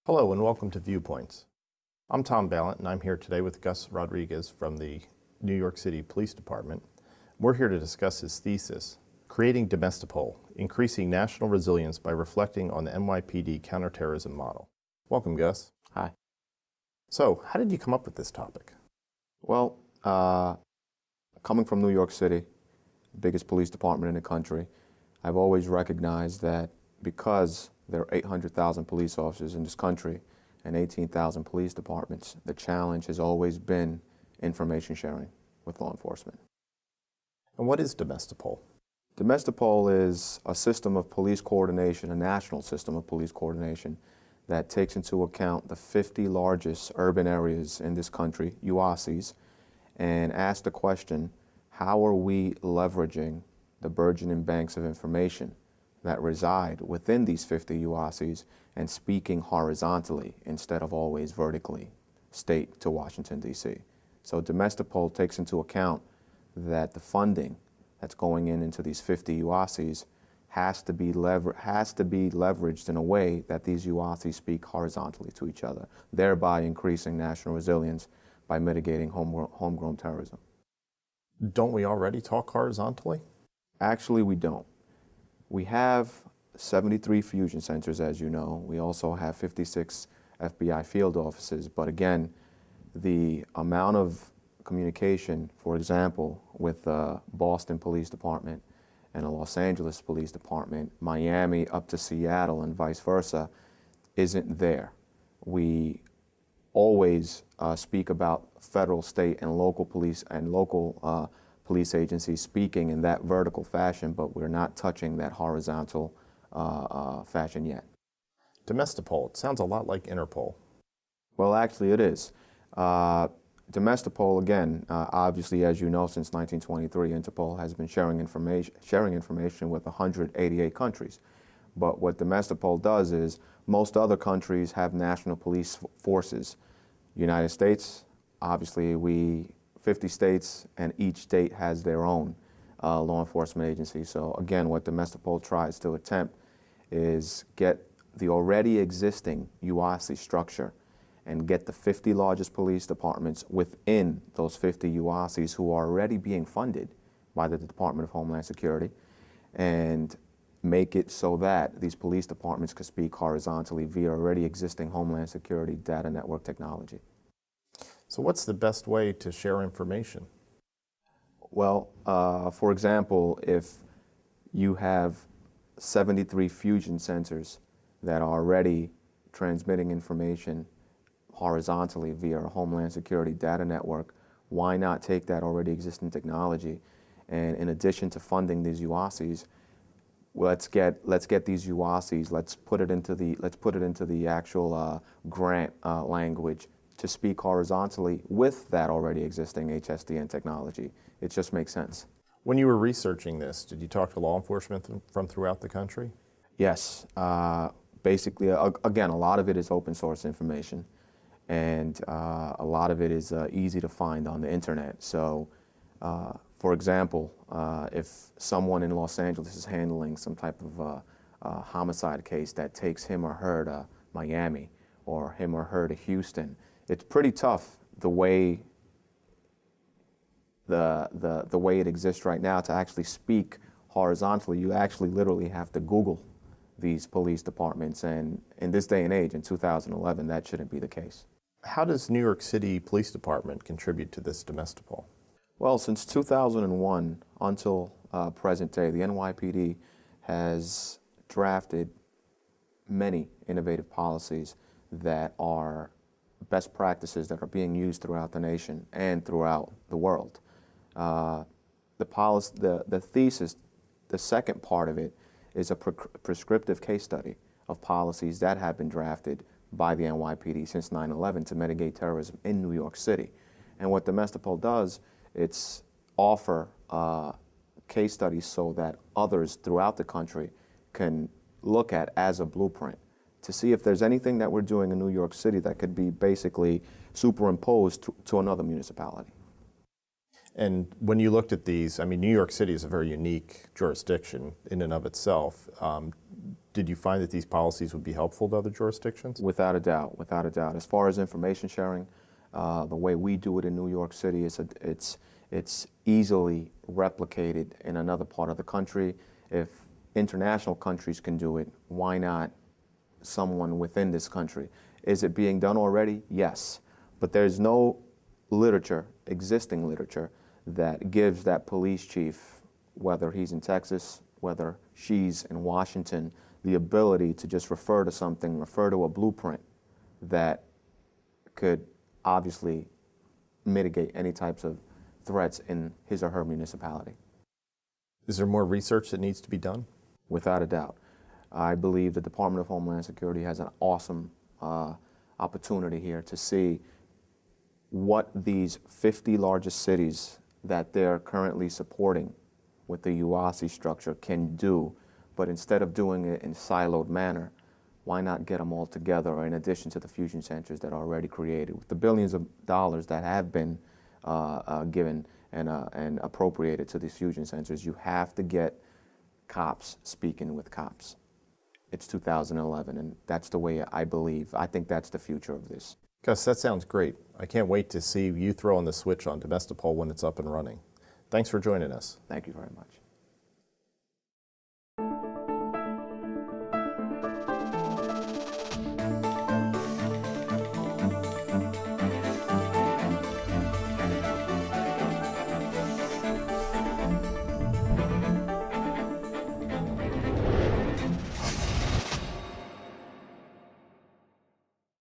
Hello and welcome to Viewpoints. I'm Tom Ballant and I'm here today with Gus Rodriguez from the New York City Police Department. We're here to discuss his thesis, Creating Domestipol, Increasing National Resilience by Reflecting on the NYPD Counterterrorism Model. Welcome, Gus. Hi. So, how did you come up with this topic? Well, coming from New York City, the biggest police department in the country, I've always recognized that because there are 800,000 police officers in this country and 18,000 police departments, the challenge has always been information sharing with law enforcement. And what is Domestipol? Domestipol is a system of police coordination, a national system of police coordination that takes into account the 50 largest urban areas in this country, UASIs, and asks the question, how are we leveraging the burgeoning banks of information that reside within these 50 UASIs and speaking horizontally instead of always vertically, state to Washington, D.C. So Domestipol takes into account that the funding that's going into these 50 UASIs has to be leveraged in a way that these UASIs speak horizontally to each other, thereby increasing national resilience by mitigating homegrown terrorism. Don't we already talk horizontally? Actually, we don't. We have 73 fusion centers, as you know. We also have 56 FBI field offices. But again, the amount of communication, for example, with the Boston Police Department and the Los Angeles Police Department, Miami up to Seattle and vice versa, isn't there. We always speak about federal, state, and local police and local police agencies speaking in that vertical fashion, but we're not touching that horizontal fashion yet. Domestipol, it sounds a lot like Interpol. Well, actually it is. Domestipol, again, obviously, as you know, since 1923, Interpol has been sharing information with 188 countries. But what Domestipol does is most other countries have national police forces. United States, obviously, 50 states, and each state has their own law enforcement agency. So again, what Domestipol tries to attempt is get the already existing UASI structure and get the 50 largest police departments within those 50 UASIs who are already being funded by the Department of Homeland Security, and make it so that these police departments could speak horizontally via already existing Homeland Security data network technology. So what's the best way to share information? Well, for example, if you have 73 fusion centers that are already transmitting information horizontally via a Homeland Security data network, why not take that already existing technology and, in addition to funding these UASIs, let's get these UASIs, let's put it into the actual grant language to speak horizontally with that already existing HSDN technology. It just makes sense. When you were researching this, did you talk to law enforcement from throughout the country? Yes. Basically, again, a lot of it is open source information, and a lot of it is easy to find on the internet. So, for example, if someone in Los Angeles is handling some type of homicide case that takes him or her to Miami or him or her to Houston, it's pretty tough the way the way it exists right now to actually speak horizontally. You actually literally have to Google these police departments, and in this day and age, in 2011, that shouldn't be the case. How does New York City Police Department contribute to this Domestipol? Well, since 2001 until present day, the NYPD has drafted many innovative policies that are best practices that are being used throughout the nation and throughout the world. The thesis, the second part of it, is a prescriptive case study of policies that have been drafted by the NYPD since 9/11 to mitigate terrorism in New York City. And what Domestipol does, it's offer case studies so that others throughout the country can look at as a blueprint to see if there's anything that we're doing in New York City that could be basically superimposed to another municipality. And when you looked at these, I mean, New York City is a very unique jurisdiction in and of itself. Did you find that these policies would be helpful to other jurisdictions? Without a doubt, without a doubt. As far as information sharing, the way we do it in New York City, it's easily replicated in another part of the country. If international countries can do it, why not someone within this country? Is it being done already? Yes. But there's no literature, existing literature, that gives that police chief, whether he's in Texas, whether she's in Washington, the ability to just refer to something, refer to a blueprint that could obviously mitigate any types of threats in his or her municipality. Is there more research that needs to be done? Without a doubt. I believe the Department of Homeland Security has an awesome opportunity here to see what these 50 largest cities that they're currently supporting with the UASI structure can do, but instead of doing it in a siloed manner, why not get them all together in addition to the fusion centers that are already created? With the billions of dollars that have been given and appropriated to these fusion centers, you have to get cops speaking with cops. It's 2011, and that's the way I believe. I think that's the future of this. Gus, that sounds great. I can't wait to see you throwing the switch on Domestipol when it's up and running. Thanks for joining us. Thank you very much.